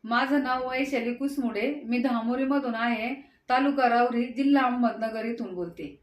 माझं नाव वैशाली कुसमुडे. मी धामोरीमधून आहे. तालुका राऊरी, जिल्हा अहमदनगर इथून बोलते.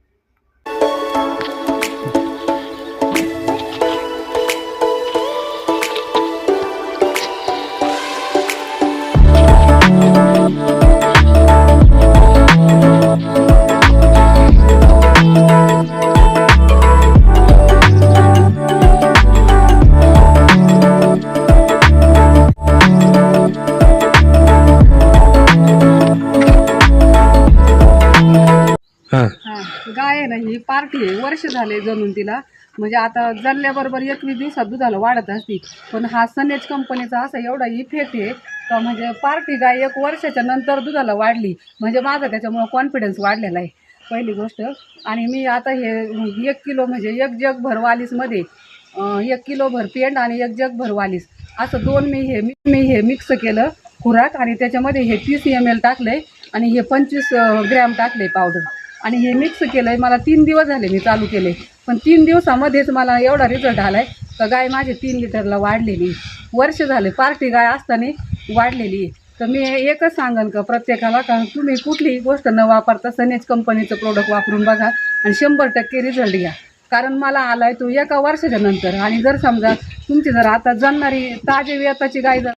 गाय आहे ना, ही पार्टी आहे. वर्ष झाले जणून तिला. म्हणजे आता जणल्याबरोबर 21 दिवसात दुधाला वाढत असती. पण हा सनेज कंपनीचा असा एवढा इफेक्ट आहे का म्हणजे पार्टी गाय 1 वर्षाच्या नंतर दुधाला वाढली. म्हणजे माझा त्याच्यामुळं कॉन्फिडन्स वाढलेला आहे पहिली गोष्ट. आणि मी आता हे 1 किलो म्हणजे 1 जगभर वालीसमध्ये 1 किलोभर पेंड आणि 1 जगभर वालीस असं 2 मी हे मिक्स केलं खुराक. आणि त्याच्यामध्ये हे 30 ml टाकलं आणि हे 25 ग्रॅम टाकले पावडर. आणि हे मिक्स केलं आहे. मला 3 दिवस झाले मी चालू केले. पण 3 दिवसामध्येच मला एवढा रिझल्ट आला आहे का गाय माझी 3 लिटरला वाढलेली. वर्ष झाले पार्टी गाय असताना वाढलेली. तर मी एकच सांगेन का प्रत्येकाला का तुम्ही कुठलीही गोष्ट न वापरता सनेज कंपनीचं प्रोडक्ट वापरून बघा आणि 100% रिझल्ट घ्या. कारण मला आला आहे तो 1 वर्षाच्या नंतर. आणि जर समजा तुमची जर आता जणणारी ताजे वेताची गाय जर